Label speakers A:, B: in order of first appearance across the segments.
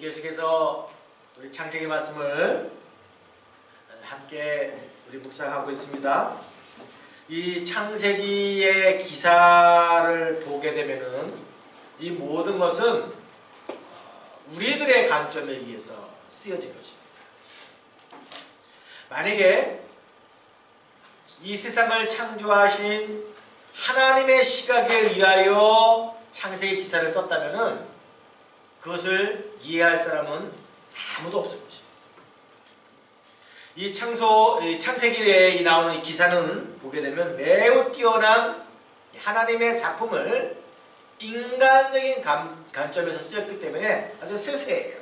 A: 계속해서 우리 창세기 말씀을 함께 우리 묵상하고 있습니다. 이 창세기의 기사를 보게 되면은 이 모든 것은 우리들의 관점에 의해서 쓰여진 것입니다. 만약에 이 세상을 창조하신 하나님의 시각에 의하여 창세기 기사를 썼다면은 그것을 이해할 사람은 아무도 없을 것입니다. 이 창세기에 나오는 이 기사는 보게 되면 매우 뛰어난 하나님의 작품을 인간적인 관점에서 쓰였기 때문에 아주 세세해요.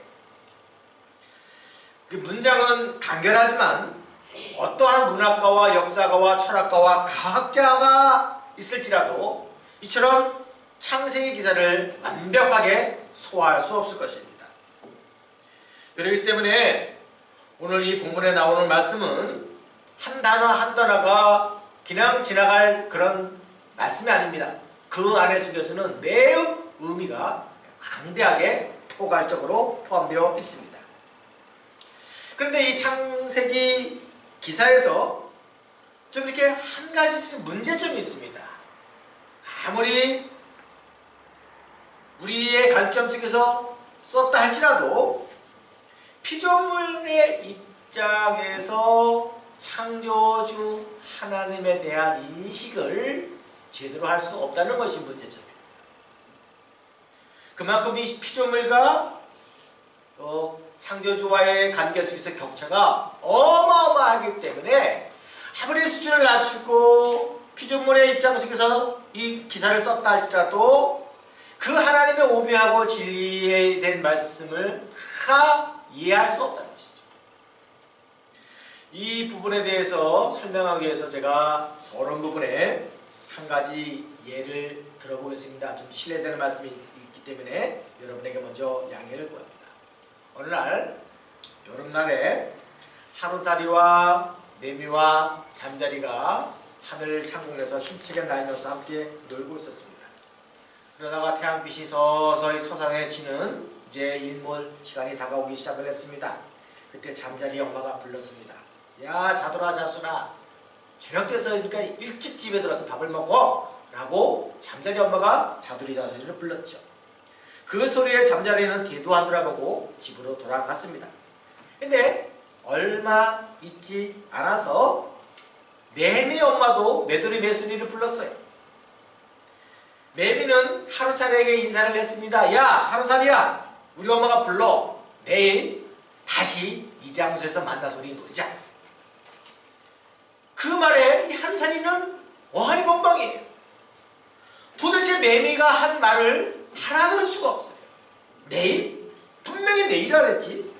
A: 그 문장은 간결하지만 어떠한 문학가와 역사가와 철학가와 과학자가 있을지라도 이처럼 창세기 기사를 완벽하게 소화할 수 없을 것입니다. 그렇기 때문에 오늘 이 본문에 나오는 말씀은 한 단어 한 단어가 그냥 지나갈 그런 말씀이 아닙니다. 그 안에 속에서는 매우 의미가 강대하게 포괄적으로 포함되어 있습니다. 그런데 이 창세기 기사에서 좀 이렇게 한 가지 문제점이 있습니다. 아무리 우리의 관점 속에서 썼다 할지라도 피조물의 입장에서 창조주 하나님에 대한 인식을 제대로 할 수 없다는 것이 문제점입니다. 그만큼 이 피조물과 또 창조주와의 관계 속에서 격차가 어마어마하기 때문에 아무리 수준을 낮추고 피조물의 입장 속에서 이 기사를 썼다 할지라도 그 하나님의 오묘하고 진리에 대한 말씀을 다 이해할 수 없다는 것이죠. 이 부분에 대해서 설명하기 위해서 제가 서론 부분에 한 가지 예를 들어보겠습니다. 좀 신뢰되는 말씀이 있기 때문에 여러분에게 먼저 양해를 구합니다. 어느 날 여름날에 하루살이와 매미와 잠자리가 하늘 창공에서 힘차게 날면서 함께 놀고 있었습니다. 그러다가 태양빛이 서서히 서상해지는 이제 일몰 시간이 다가오기 시작을 했습니다. 그때 잠자리 엄마가 불렀습니다. 야, 자돌아 자순아, 저녁 돼서니까 일찍 집에 들어와서 밥을 먹어 라고 잠자리 엄마가 자돌이 자순이를 불렀죠. 그 소리에 잠자리는 뒤도 안 돌아보고 집으로 돌아갔습니다. 근데 얼마 있지 않아서 매미 엄마도 메돌이 메순이를 불렀어요. 매미는 하루살이에게 인사를 했습니다. 야, 하루살이야, 우리 엄마가 불러. 내일 다시 이 장소에서 만나서 우리 놀자. 그 말에 이 하루살이는 어안이 건방이에요. 도대체 매미가 한 말을 알아들을 수가 없어요. 내일? 분명히 내일이라 그랬지.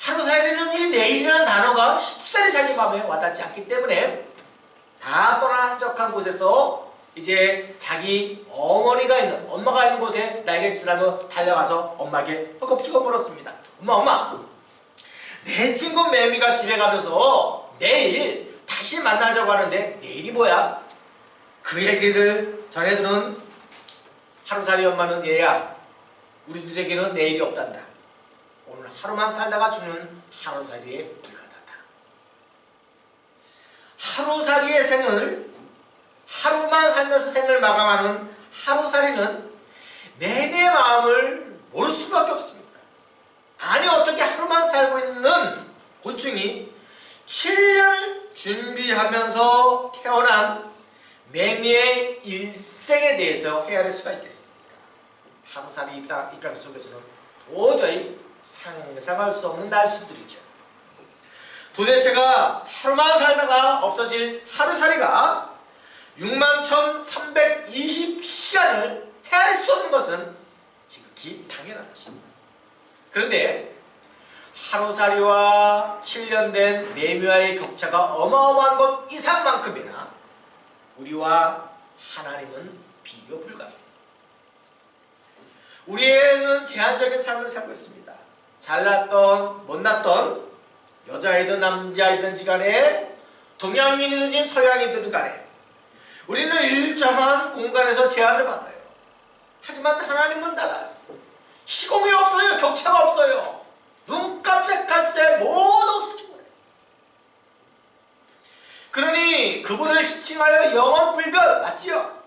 A: 하루살이는 이 내일이라는 단어가 쉽사리 자기 마음에 와닿지 않기 때문에 다 떠나 한적한 곳에서 이제 자기 어머니가 있는, 엄마가 있는 곳에 날갯짓을 하며 달려가서 엄마에게 허겁지겁 물었습니다. 엄마, 내 친구 매미가 집에 가면서 내일 다시 만나자고 하는데 내일이 뭐야? 그 얘기를 전해들은 하루살이 엄마는 얘야, 우리들에게는 내일이 없단다. 오늘 하루만 살다가 죽는 하루살이에 불과하다. 하루살이의 생을, 하루만 살면서 생을 마감하는 하루살이는 매미의 마음을 모를 수밖에 없습니다. 아니, 어떻게 하루만 살고 있는 곤충이 7년을 준비하면서 태어난 매미의 일생에 대해서 헤아릴 수가 있겠습니까? 하루살이 입장 속에서는 도저히 상상할 수 없는 날수들이죠. 도대체가 하루만 살다가 없어질 하루살이가 61,320시간을 헤아릴 수 없는 것은 지극히 당연한 것입니다. 그런데 하루살이와 7년 된 매미와의 격차가 어마어마한 것 이상만큼이나 우리와 하나님은 비교 불가합니다. 우리는 제한적인 삶을 살고 있습니다. 잘났던 못났던 여자이든 남자이든지 간에 동양인이든지 서양인이든 간에 우리는 일정한 공간에서 제한을 받아요. 하지만 하나님은 달라요. 시공이 없어요. 격차가 없어요. 지칭하여 영원불변, 맞지요?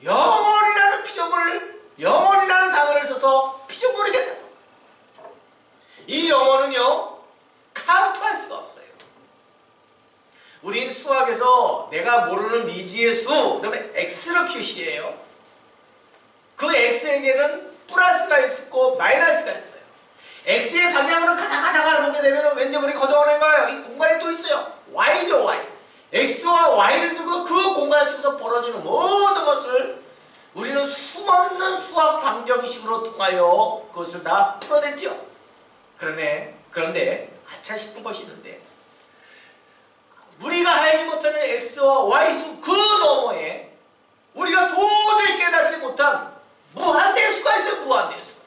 A: 영원이라는 피조물을, 영원이라는 단어를 써서 피조물이겠다. 이 영혼은요 카운트할 수가 없어요. 우린 수학에서 내가 모르는 미지의 수 그러면 x로 표시해요. 그 x에게는 플러스가 있고 마이너스가 있어요. x의 방향으로 가다가 보게 되면 왠지 모르게 거저오는 거예요. 이 공간이 또 있어요. y죠, y. x와 y를 두고 그 공간 속에서 벌어지는 모든 것을 우리는 수없는 수학 방정식으로 통하여 그것을 다 풀어냈죠. 그런데 아차 싶은 것이 있는데 우리가 알지 못하는 x와 y수 그 너머에 우리가 도저히 깨닫지 못한 무한대수가 있어요. 무한대수가.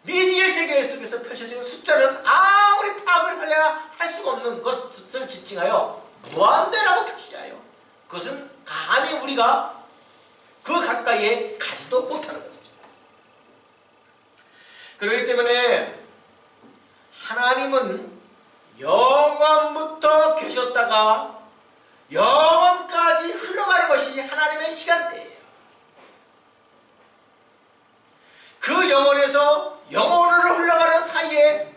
A: 미지의 세계 속에서 펼쳐지는 숫자는 아무리 파악을 하려야 할 수가 없는 것을 지칭하여 무한대라고 표시하여 그것은 감히 우리가 그 가까이에 가지도 못하는 것이죠. 그렇기 때문에 하나님은 영원부터 계셨다가 영원까지 흘러가는 것이 하나님의 시간대예요. 그 영원에서 영원으로 흘러가는 사이에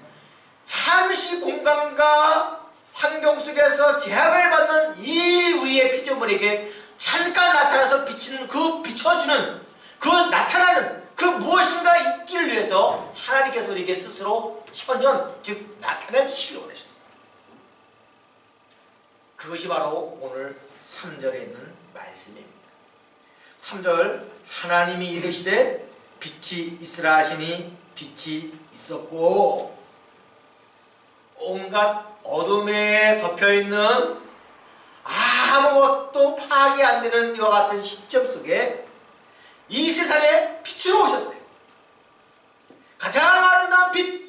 A: 잠시 공간과 환경 속에서 제약을 받는 이 우리의 피조물에게 잠깐 나타나서 비치는 그 비춰주는 그 나타나는 그 무엇인가 있기를 위해서 하나님께서 우리에게 스스로 현현 즉 나타내 주시기를 원하셨습니다. 그것이 바로 오늘 3절에 있는 말씀입니다. 3절 하나님이 이르시되 빛이 있으라 하시니 빛이 있었고 온갖 어둠에 덮여있는 아무것도 파악이 안 되는 이와 같은 시점 속에 이 세상에 빛으로 오셨어요. 가장 아름다운 빛.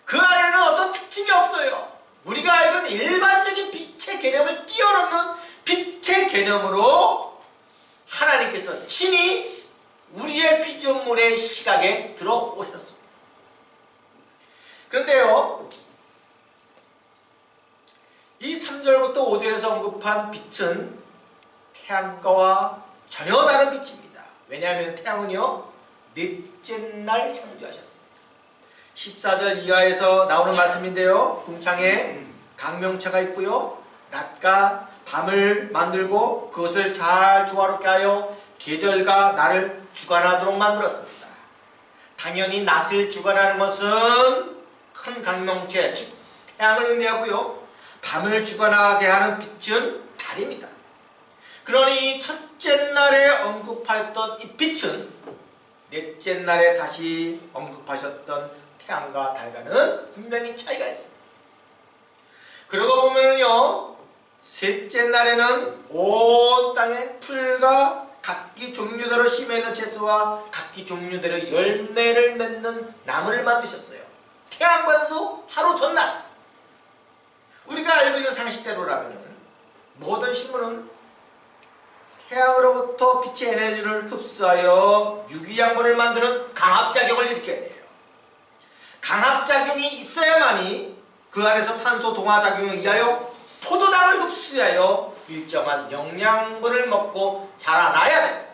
A: 그 안에는 어떤 특징이 없어요. 우리가 알고 있는 일반적인 빛의 개념을 뛰어넘는 빛의 개념으로 하나님께서 친히 우리의 피조물의 시각에 들어오셨습니다. 그런데요, 이 3절부터 5절에서 언급한 빛은 태양과와 전혀 다른 빛입니다. 왜냐하면 태양은요 넷째 날 창조하셨습니다. 14절 이하에서 나오는 말씀인데요, 궁창에 강명체가 있고요 낮과 밤을 만들고 그것을 잘 조화롭게 하여 계절과 날을 주관하도록 만들었습니다. 당연히 낮을 주관하는 것은 큰 강명체 즉 태양을 의미하고요 밤을 주관하게 하는 빛은 달입니다. 그러니 첫째 날에 언급하였던 이 빛은 넷째 날에 다시 언급하셨던 태양과 달과는 분명히 차이가 있습니다. 그러고 보면요 셋째 날에는 온 땅에 풀과 각기 종류대로 심어있는 채소와 각기 종류대로 열매를 맺는 나무를 만드셨어요. 태양보다도 하루 전날 우리가 알고 있는 상식대로라면 모든 식물은 태양으로부터 빛의 에너지를 흡수하여 유기양분을 만드는 강압작용을 일으켜야 돼요. 강압작용이 있어야만이 그 안에서 탄소 동화작용에 의하여 포도당을 흡수하여 일정한 영양분을 먹고 자라나야 됩니다.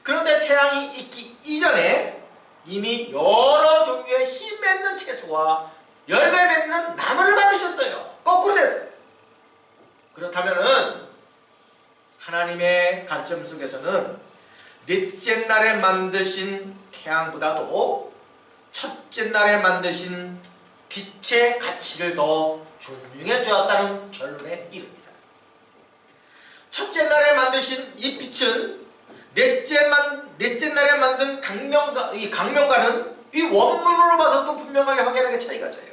A: 그런데 태양이 있기 이전에 이미 여러 종류의 씨 맺는 채소와 열매 맺는 나무를 만드셨어요. 거꾸로 됐어요. 그렇다면은 하나님의 관점 속에서는 넷째 날에 만드신 태양보다도 첫째 날에 만드신 빛의 가치를 더 존중해 주었다는 결론에 이릅니다. 첫째 날에 만드신 이 빛은 넷째 날에 만든 강명과는 이 원문으로 봐서도 분명하게 확연하게 차이가 져요.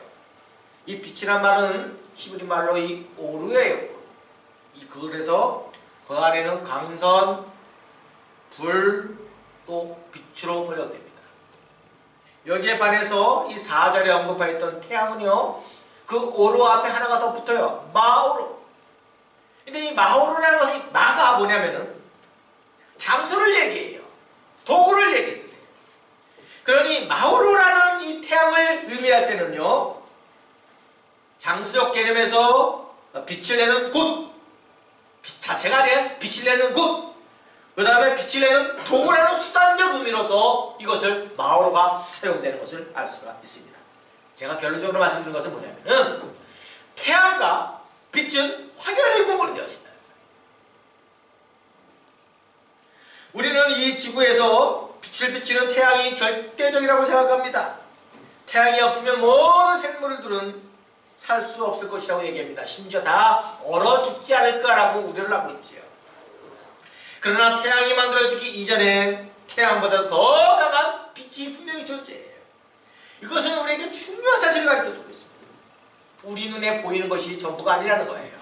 A: 이 빛이란 말은 히브리 말로 이 오르예요. 그래서 그 안에는 강선, 불, 또 빛으로 번역됩니다. 여기에 반해서 이 4절에 언급하였던 태양은요 그 오르 앞에 하나가 더 붙어요. 마오르. 근데 이 마오르라는 것이 마가 뭐냐면은 장소를 얘기해요. 도구를 얘기해요. 그러니 마오르라는 이 태양을 의미할 때는요 장수적 개념에서 빛을 내는 곳, 빛 자체가 아니라 빛을 내는 곳, 그 다음에 빛을 내는 도구라는 수단적 의미로서 이것을 마오로가 사용되는 것을 알 수가 있습니다. 제가 결론적으로 말씀드린 것은 뭐냐면은 태양과 빛은 확연히 구분이 되어진다. 우리는 이 지구에서 빛을 비추는 태양이 절대적이라고 생각합니다. 태양이 없으면 모든 생물들은 살 수 없을 것이라고 얘기합니다. 심지어 다 얼어 죽지 않을까라고 우려를 하고 있지요. 그러나 태양이 만들어지기 이전에 태양보다 더 강한 빛이 분명히 존재해요. 이것은 우리에게 중요한 사실을 가르쳐주고 있습니다. 우리 눈에 보이는 것이 전부가 아니라는 거예요.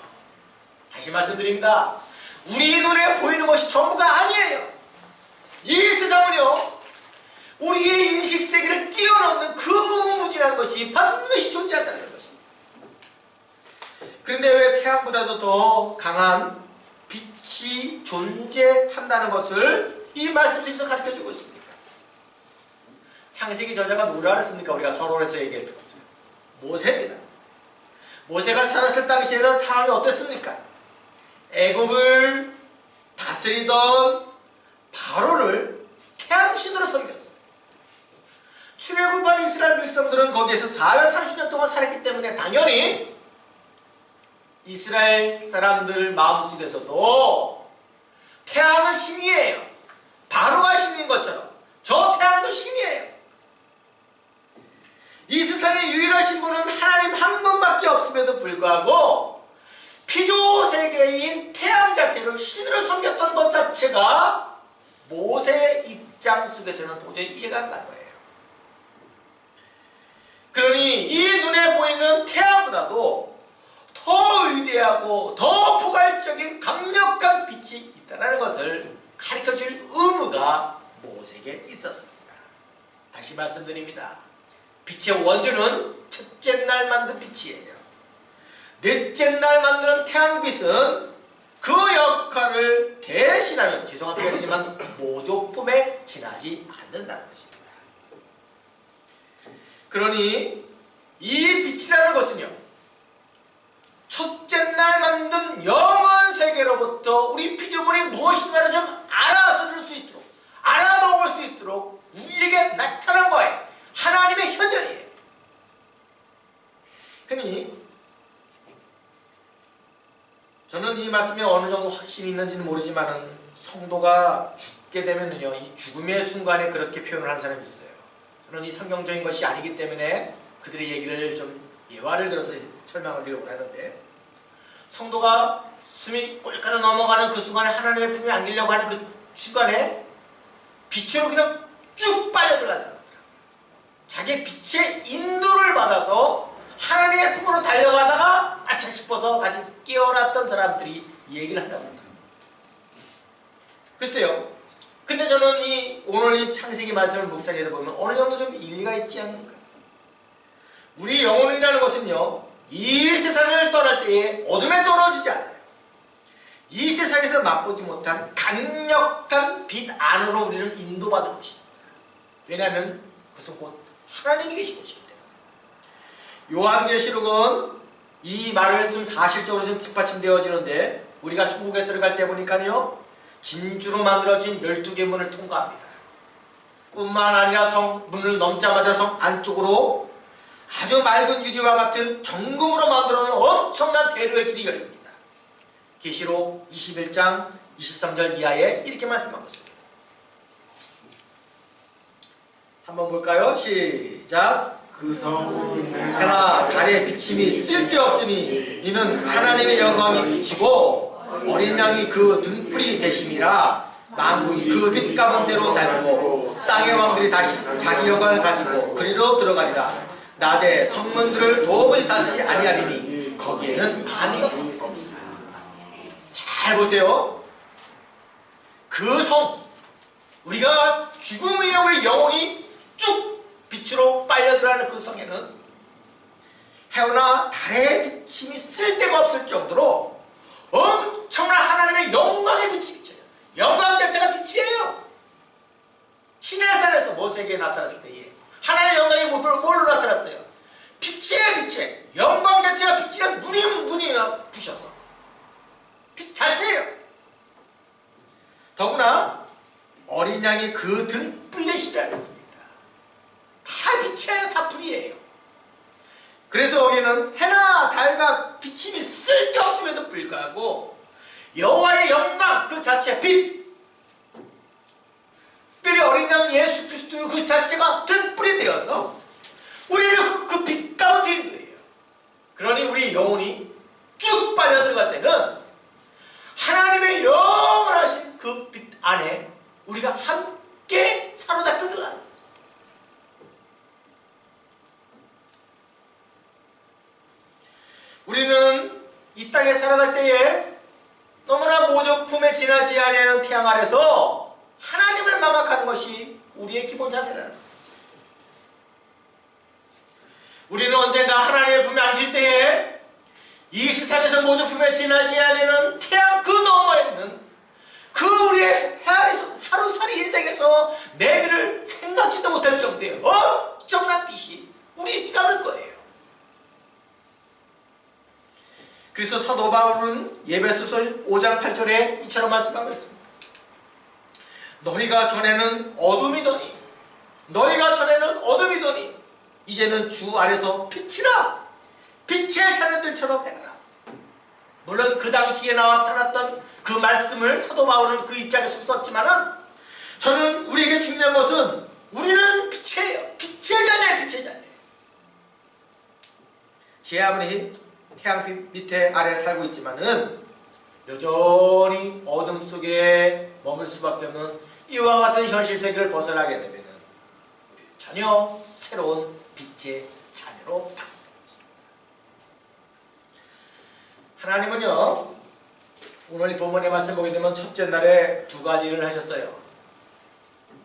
A: 다시 말씀드립니다. 우리 눈에 보이는 것이 전부가 아니에요. 이 세상은요, 우리의 인식세계를 뛰어넘는 그 무궁무진한 것이 반드시 존재한다는 것입니다. 그런데 왜 태양보다도 더 강한 빛이 존재한다는 것을 이 말씀 속에서 가르쳐주고 있습니까? 창세기 저자가 누구라 그랬습니까? 우리가 서론에서 얘기했던 거죠. 모세입니다. 모세가 살았을 당시에는 상황이 어땠습니까? 애굽을 다스리던 바로를 태양신으로 섬겼어요. 출애굽한 이스라엘 백성들은 거기에서 430년 동안 살았기 때문에 당연히 이스라엘 사람들 마음속에서도 태양은 신이에요. 바로가 신인 것처럼 저 태양도 신이에요. 이 세상에 유일하신 분은 하나님 한 분밖에 없음에도 불구하고 피조세계인 태양 자체를 신으로 섬겼던 것 자체가 모세의 입장 속에서는 도저히 이해가 안 가는 거예요. 그러니 이 눈에 보이는 태양보다도 더 위대하고 더 포괄적인 강력한 빛이 있다는 것을 가르쳐줄 의무가 모세에게 있었습니다. 다시 말씀드립니다. 빛의 원조는 첫째 날 만든 빛이에요. 넷째 날 만드는 태양빛은 그 역할을 대신하는, 죄송한 표현이지만 모조품에 지나지 않는다는 것입니다. 그러니 이 빛이라는 것은요, 첫째 날 만든 영원 세계로부터 우리 피조물이 무엇인가를 좀 알아들을 수 있도록, 알아먹을 수 있도록 우리에게 나타난 거예요. 하나님의 현존이에요. 그러니 저는 이 말씀에 어느 정도 확신이 있는지는 모르지만은 성도가 죽게 되면은요, 이 죽음의 순간에 그렇게 표현을 하는 사람이 있어요. 저는 이 성경적인 것이 아니기 때문에 그들의 얘기를 좀 예화를 들어서 설명하기를 원하는데, 성도가 숨이 꼴까지 넘어가는 그 순간에 하나님의 품에 안기려고 하는 그 순간에 빛으로 그냥 쭉 빨려 들어간다 그러더라고요. 자기의 빛의 인도를 받아서 하나님의 품으로 달려가다가 아차 싶어서 다시 깨어났던 사람들이 이 얘기를 한다고 합니다. 글쎄요, 근데 저는 오늘 이 창세기 말씀을 묵상하다 보면 어느 정도 좀 일리가 있지 않는가. 우리 영혼이라는 것은요, 이 세상을 떠날 때에 어둠에 떨어지지 않아요. 이 세상에서 맛보지 못한 강력한 빛 안으로 우리를 인도받을 것입니다. 왜냐하면 그것은 곧 하나님이 계신 것이기 때문에. 요한계시록은 이 말씀 사실적으로 좀 뒷받침되어지는데, 우리가 천국에 들어갈 때 보니까요, 진주로 만들어진 12개 문을 통과합니다. 뿐만 아니라 문을 넘자마자 성 안쪽으로 아주 맑은 유리와 같은 정금으로 만들어놓은 엄청난 대로의 길이 열립니다. 계시록 21장 23절 이하에 이렇게 말씀하고 있습니다. 한번 볼까요? 시작!
B: 그 성
A: 해나 달의 비침이 쓸데없으니 이는 하나님의 영광이 비치고 어린 양이 그 등불이 되심이라. 만국이 그 빛 가운데로 달리고 땅의 왕들이 다시 자기 영광을 가지고 그리로 들어가리라. 낮에 성문들을 도무지 닫지 아니하리니 거기에는 밤이 없습니다. 잘 보세요. 그 성, 우리가 죽음 위에 우리 영혼이 쭉 빛으로 빨려 들어가는 그 성에는 해오나 달의 비침이 쓸데가 없을 정도로 엄청난 하나님의 영광의 빛이 비쳐요. 영광 자체가 빛이에요. 시내산에서 모세에게 나타났을 때에 하나님의 영광이 뭘로 나타났어요? 빛이에요. 빛에 영광 자체가 빛이란 눈이 부셔서 빛 자체예요. 더구나 어린 양이 그 등불 내시라 했습니다. 다 빛이에요. 다 불이에요. 그래서 여기는 해나 달과 비침이 쓸데없음에도 불구하고 여호와의 영광 그 자체 빛, 특별히 어린 양 예수 그리스도 그 자체가 등불이 되어서 우리를 그 빛 가운데 있는 거예요. 그러니 우리 영혼이 쭉 빨려 들어갈 때는 하나님의 영원하신 그 빛 안에 우리가 함께 사로잡혀 들어가는 거예요. 우리는 이 땅에 살아갈 때에 너무나 모조품에 지나지 아니하는 태양 아래서 하나님을 망각하는 것이 우리의 기본 자세라는 거예요. 우리는 언젠가 하나님의 품에 앉을 때에 이 세상에서 모조품에 지나지 아니하는 태양 그 너머에 있는 그 우리의 하루살이 인생에서 내미를 생각지도 못할 정도의 엄청난 빛이 우리를 휘감을 거예요. 그래서 사도 바울은 에베소서 5장 8절에 이처럼 말씀하고 있습니다. 너희가 전에는 어둠이더니 이제는 주 안에서 빛이라 빛의 자녀들처럼 행하라. 물론 그 당시에 나타났던 그 말씀을 사도 바울은 그 입장에서 썼지만은 저는 우리에게 중요한 것은 우리는 빛이에요. 빛의 자녀예요. 빛의 자녀예요. 제 아무리 태양빛 밑에 아래 살고 있지만은 여전히 어둠 속에 머물 수밖에 없는 이와 같은 현실 세계를 벗어나게 되면은 우리 전혀 새로운 빛의 자녀로 바뀌는 것입니다. 하나님은요, 오늘 본문의 말씀 보게 되면 첫째 날에 두 가지 일을 하셨어요.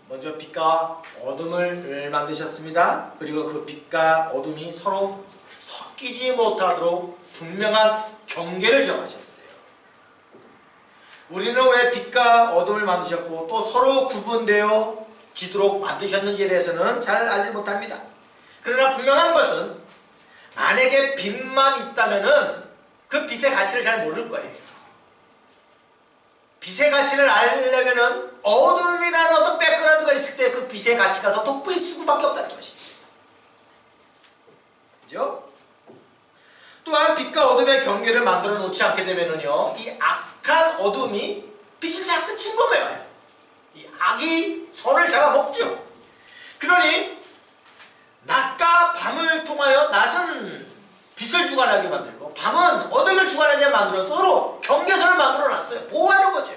A: 먼저 빛과 어둠을 만드셨습니다. 그리고 그 빛과 어둠이 서로 섞이지 못하도록 분명한 경계를 정하셨어요. 우리는 왜 빛과 어둠을 만드셨고 또 서로 구분되어 지도록 만드셨는지에 대해서는 잘 알지 못합니다. 그러나 분명한 것은 만약에 빛만 있다면은 그 빛의 가치를 잘 모를 거예요. 빛의 가치를 알려면은 어둠이라는 어떤 백그라운드가 있을 때 그 빛의 가치가 더 돋보일 수밖에 없다는 것이죠. 그죠? 또한 빛과 어둠의 경계를 만들어 놓지 않게 되면은요, 이 악한 어둠이 빛을 자꾸 침범해요. 이 악이 선을 잡아먹죠. 그러니 낮과 밤을 통하여 낮은 빛을 주관하게 만들고 밤은 어둠을 주관하게 만들어서 서로 경계선을 만들어 놨어요. 보호하는 거죠.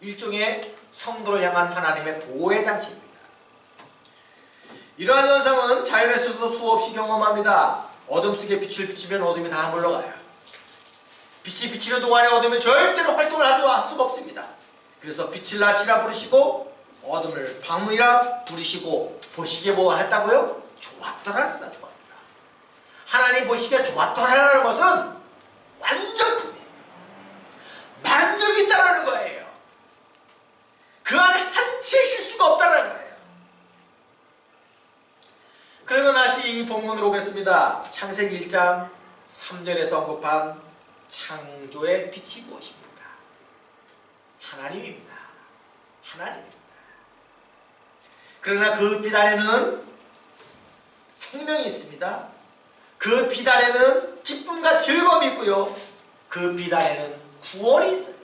A: 일종의 성도를 향한 하나님의 보호의 장치입니다. 이러한 현상은 자연에서도 수없이 경험합니다. 어둠 속에 빛을 비추면 어둠이 다 물러가요. 빛이 비치는 동안에 어둠이 절대로 활동을 할 수가 없습니다. 그래서 빛을 낮이라 부르시고 어둠을 밤이라 부르시고 보시기에 뭐 했다고요? 좋았더라 했습니다. 좋았더라. 하나님 보시기에 좋았더라라는 것은 완전품이에요. 만족이 있다는 거예요. 그 안에 한 채 실수가 없다는 거예요. 그러면 다시 이 본문으로 오겠습니다. 창세기 1장 3절에서 언급한 창조의 빛이 무엇입니까? 하나님입니다. 하나님입니다. 그러나 그 빛 안에는 생명이 있습니다. 그 빛 안에는 기쁨과 즐거움이 있고요. 그 빛 안에는 구원이 있어요.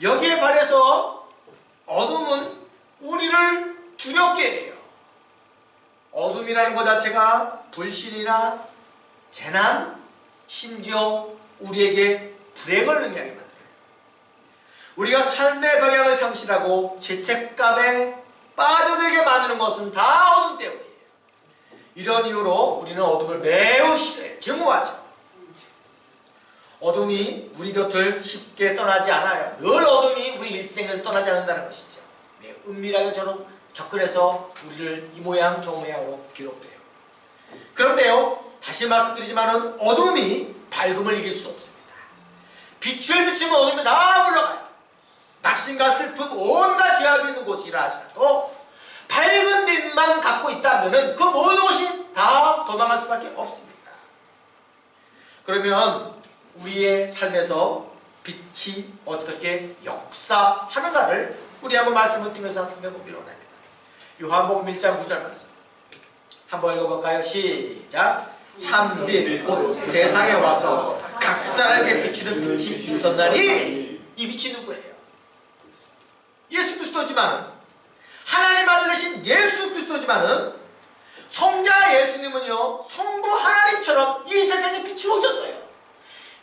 A: 여기에 반해서 어둠은 우리를 두렵게 해요. 어둠이라는 것 자체가 불신이나 재난, 심지어 우리에게 불행을 의미하게 만들어요. 우리가 삶의 방향을 상실하고 죄책감에 빠져들게 만드는 것은 다 어둠 때문이에요. 이런 이유로 우리는 어둠을 매우 싫어해요. 증오하죠. 어둠이 우리 곁을 쉽게 떠나지 않아요. 늘 어둠이 우리 일생을 떠나지 않는다는 것이죠. 매우 은밀하게 접근해서 우리를 이 모양 저 모양으로 괴롭혀요. 그런데요, 다시 말씀드리지만은 어둠이 밝음을 이길 수 없습니다. 빛을 비추면 어둠이 다 물러가요. 낙심과 슬픔, 온갖 죄악이 있는 곳이라 하지라도 밝은 밝은 빛만 갖고 있다면 그 모든 것이 다 도망갈 수밖에 없습니다. 그러면 우리의 삶에서 빛이 어떻게 역사하는가를 우리 한번 말씀을 통해서 살펴보기로 원합니다. 요한복음 1장 9절 말씀 한번 읽어볼까요? 시작. 참빛 곧 세상에 와서 각 사람에게 비추는 빛이 있었나니. 이 빛이 누구예요? 예수 그리스도지만은, 하나님 아들 되신 예수 그리스도지만은, 성자 예수님은요 성부 하나님처럼 이 세상에 빛이 오셨어요.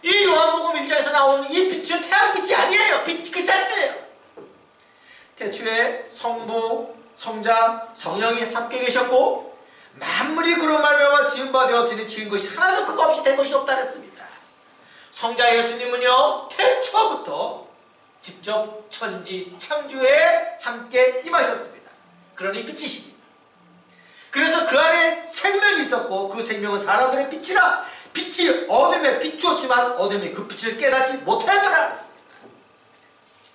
A: 이 요한복음 1장에서 나오는 이 빛은 태양빛이 아니에요. 빛 그 자체예요. 태초에 성부, 성자, 성령이 함께 계셨고 만물이 그런 말미암아 지은 바 되었으니 지은 것이 하나도 그거 없이 된 것이 없다 그랬습니다. 성자 예수님은요 태초부터 직접 천지 창조에 함께 임하셨습니다. 그러니 빛이십니다. 그래서 그 안에 생명이 있었고 그 생명은 사람들의 빛이라. 빛이 어둠에 비추었지만 어둠이 그 빛을 깨닫지 못하였더라 그랬습니다.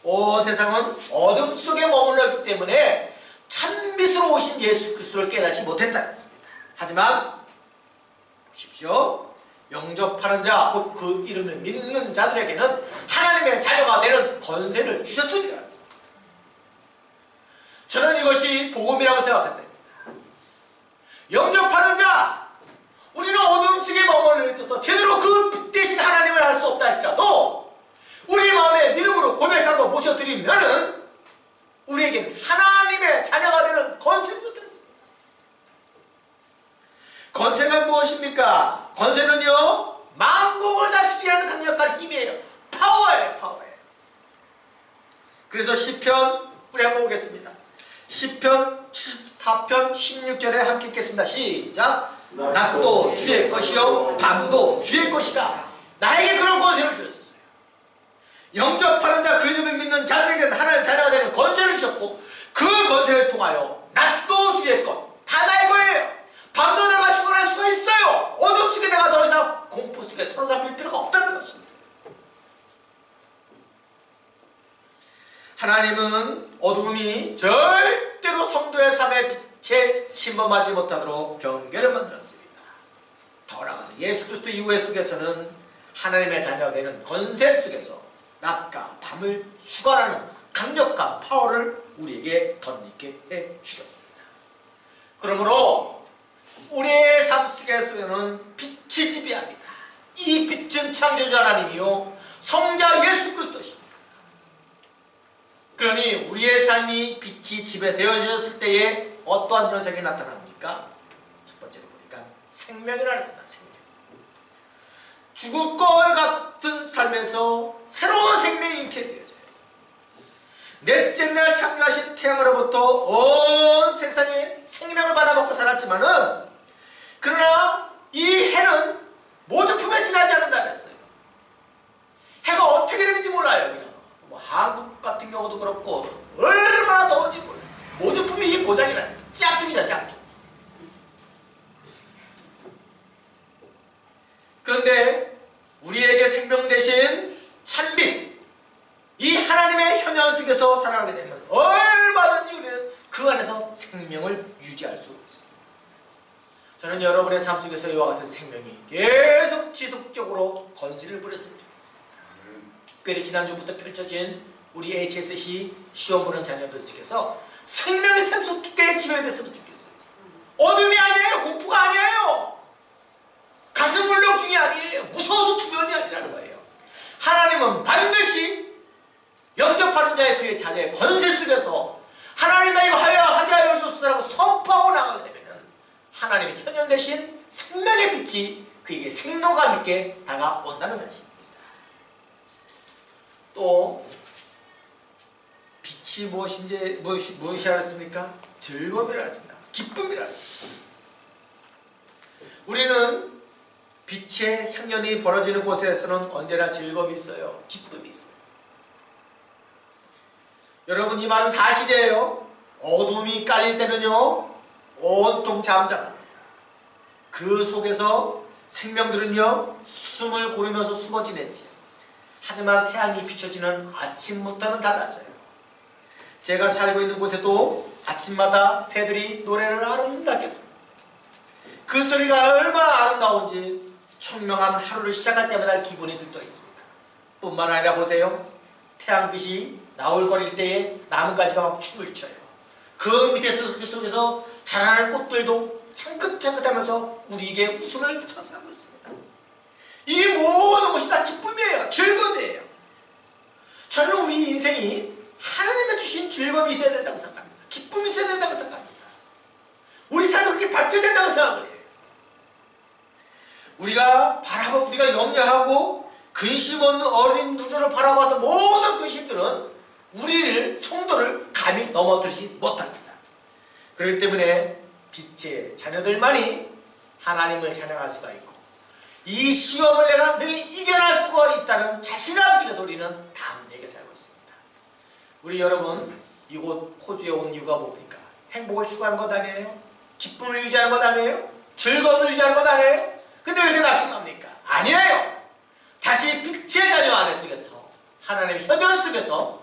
A: 온 세상은 어둠 속에 머물러 있기 때문에 참빛으로 오신 예수 그리스도를 깨닫지 못했다 그랬습니다. 하지만 보십시오. 영접하는 자, 곧 그 이름을 믿는 자들에게는 하나님의 자녀가 되는 권세를 주셨으리라 했습니다. 저는 이것이 복음이라고 생각합니다. 영접하는 자, 우리는 어둠 속에 머물러 있어서 제대로 그 빛 대신 하나님을 알 수 없다 할지라도 우리 마음에 믿음으로 고백하고 모셔드리면은 우리에겐 하나님의 자녀가 되는 권세를 주셨습니다. 권세가 무엇입니까? 권세는요 만국을 다스리는 강력한 힘이에요. 파워예요. 파워예요. 그래서 시편 우리 한번 보겠습니다. 시편 4편 16절에 함께 읽겠습니다. 시작. 낮도 주의 것이요 밤도 주의 것이다. 나에게 그런 권세를 주셨어요. 영접하는 자, 그 이름을 믿는 자들에게는 하나님 자녀가 되는 권세를 주셨고 그 권세를 통하여 낮도 주의 것, 다 나의 거예요. 밤도 내가 주관할 수가 있어요. 어둠 속에 내가 더 이상 공포 속에 사로잡힐 필요가 없다는 것입니다. 하나님은 어둠이 절대로 성도의 삶에 빛에 침범하지 못하도록 경계를 만들었습니다. 더 나아가서 예수 그리스도 이후의 속에서는 하나님의 자녀가 되는 권세 속에서 낮과 밤을 주관하는 강력한 파워를 우리에게 덧입게 해주셨습니다. 그러므로 우리의 삶 속에서는 빛이 지배합니다. 이 빛은 창조주 하나님이요 성자 예수 그리스도십니다. 그러니 우리의 삶이 빛이 지배되어졌을 때에 어떠한 현상이 나타납니까? 첫 번째로 보니까 생명이라 했습니다. 생명. 죽을 것 같은 삶에서 새로운 생명이 잉태 되어져요. 넷째 날 창조하신 태양으로부터 온 세상에 생명을 받아먹고 살았지만은 그러나 이 해는 모조품에 지나지 않는다 그랬어요. 해가 어떻게 되는지 몰라요. 그냥 뭐 한국 같은 경우도 그렇고 얼마나 더운지 몰라요. 모조품이 이 고장이 나요. 짝퉁이다 짝퉁. 그런데 우리에게 생명 대신 참빛, 이 하나님의 현현 속에서 살아가게 되면 얼마든지 우리는 그 안에서 생명을 유지할 수 있습니다. 저는 여러분의 삶 속에서 이와 같은 생명이 계속 지속적으로 건설을 부렸으면 좋겠습니다. 특별히 지난주부터 펼쳐진 우리 HSC 시험 보는 자녀들 속에서 생명의 샘솟게 지배됐으면 좋겠어요. 어둠이 아니에요. 공포가 아니에요. 가슴 울렁증이 아니에요. 무서워서 두려움이 아니라는 거예요. 하나님은 반드시 영접하는 자의 그의 자녀의 권세 속에서 하나님 나 이거 하게 하여 주옵소서라고 선포하고 나가게 되면 하나님의 현현 대신 생명의 빛이 그에게 생로감 있게 다가온다는 사실입니다. 또 빛이 무엇이라 했습니까? 즐거움이라 했습니다. 기쁨이라 했습니다. 우리는 빛의 향연이 벌어지는 곳에서는 언제나 즐거움이 있어요. 기쁨이 있어요. 여러분 이 말은 사실이에요. 어둠이 깔릴 때는요 온통 잠잠합니다. 그 속에서 생명들은요 숨을 고르면서 숨어 지냈지. 하지만 태양이 비춰지는 아침부터는 달라져요. 제가 살고 있는 곳에도 아침마다 새들이 노래를 아름답게 부릅니다. 그 소리가 얼마나 아름다운지 청명한 하루를 시작할 때마다 기분이 들떠 있습니다. 뿐만 아니라 보세요. 태양빛이 나올거릴 때에 나뭇가지가 막 춤을 춰요. 그 밑에서 그 속에서 자라는 꽃들도 향긋향긋하면서 우리에게 웃음을 선사하고 있습니다. 이 모든 것이 다 기쁨이에요. 즐거움이에요. 저는 우리 인생이 하나님의 주신 즐거움이 있어야 된다고 생각합니다. 기쁨이 있어야 된다고 생각합니다. 우리 삶이 그렇게 바뀌어야 된다고 생각을 해요. 우리가 염려하고 근심 없는 어린 눈으로 바라봤던 모든 근심들은 우리를 성도를 감히 넘어뜨리지 못합니다. 그렇기 때문에 빛의 자녀들만이 하나님을 찬양할 수가 있고 이 시험을 내가 늘 이겨낼 수가 있다는 자신감 속에서 우리는 담대하게 살고 있습니다. 우리 여러분 이곳 호주에 온 이유가 뭡니까? 행복을 추구하는 것 아니에요? 기쁨을 유지하는 것 아니에요? 즐거움을 유지하는 것 아니에요? 근데 왜 이렇게 낙심합니까? 아니에요. 다시 빛의 자녀 안에 속에서 하나님의 현존 속에서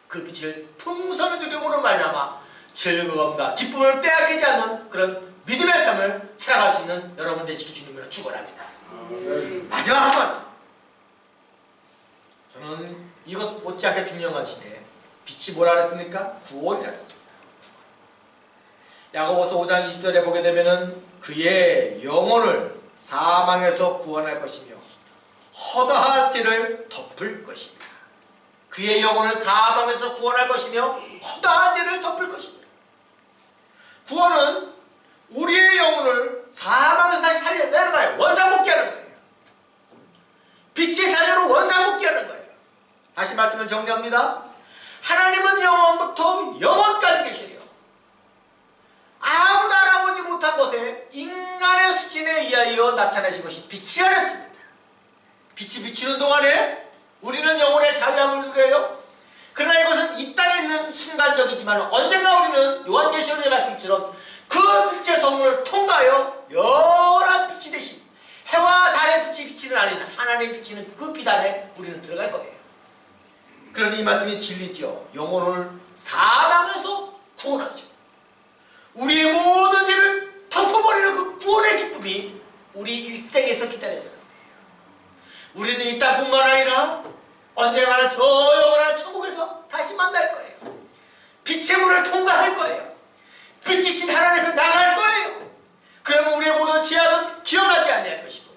A: 그 빛을 풍성히 누림으로 말미암아 즐거움과 기쁨을 빼앗기지 않는 그런 믿음의 삶을 살아갈 수 있는 여러분 되시기 주님으로 축원합니다. 마지막 한 번. 저는 이것 못지않게 중요한 것인데 빛이 뭐라 그랬습니까? 구원이라 그랬습니다. 야고보서 5장 20절에 보게 되면은 그의 영혼을 사망에서 구원할 것이며 허다한 죄를 덮을 것입니다. 그의 영혼을 사망에서 구원할 것이며 허다한 죄를 덮을 것입니다. 구원은 우리의 영혼을 사망에서 다시 살려내는 거예요. 원상복귀하는 거예요. 빛의 자녀로 원상복귀하는 거예요. 다시 말씀을 정리합니다. 하나님은 영원부터 영원까지 계시래요. 아무도 알아보지 못한 곳에 인간의 수준에 의하여 나타나신 것이 빛이 아니었습니다. 빛이 비추는 동안에 우리는 영혼의 자유함을 누려요. 그러나 이것은 이 땅에 있는 순간적이지만 언젠가 우리는 요한계시록의 말씀처럼 그 빛의 성문을 통과하여 영원한 빛이 되신 해와 달의 빛이 비치는 아닌 하나님의 비치는 그 빛 안에 우리는 들어갈 거예요. 그러니 이 말씀이 진리죠. 영혼을 사망에서 구원하죠. 우리의 모든 죄를 덮어버리는 그 구원의 기쁨이 우리 일생에서 기다려야 되는 거예요. 우리는 이 땅뿐만 아니라 언젠가는 저 영원한 천국에서 다시 만날 거예요. 빛의 문을 통과할 거예요. 빛이신 하나님을 나갈 거예요. 그러면 우리의 모든 죄악은 기억나지 않을 것이고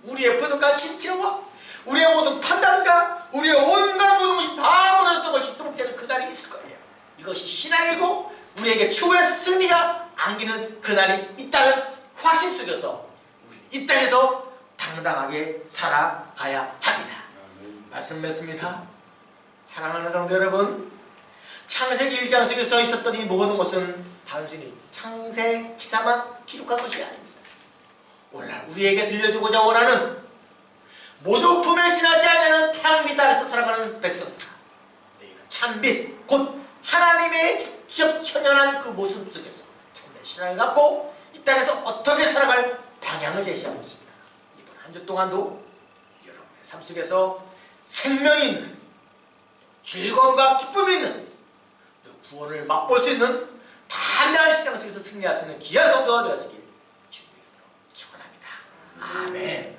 A: 우리의 부족한 신체와 우리의 모든 판단과 우리의 온갖 모든 것이 다 무너졌던 것이 회복되는 그날이 있을 거예요. 이것이 신앙이고 우리에게 최후의 승리가 안기는 그날이 있다는 확신 속에서 우리는 이 땅에서 당당하게 살아가야 합니다. 말씀 맺습니다. 사랑하는 성도 여러분, 창세기 1장 속에서 있었던 이 모든 것은 단순히 창세 기사만 기록한 것이 아닙니다. 오늘날 우리에게 들려주고자 원하는 모조품에 지나지 않는 태양빛 아래서 살아가는 백성들, 너희는 참빛 곧 하나님의 직접 현현한 그 모습 속에서 참된 신앙을 갖고 이 땅에서 어떻게 살아갈 방향을 제시하고 있습니다. 이번 한 주 동안도 여러분의 삶 속에서 생명이 있는, 즐거움과 기쁨이 있는, 구원을 맛볼 수 있는 담대한 신앙 속에서 승리할 수 있는 귀한 성도가 되어지길 주님으로 축원합니다. 아멘.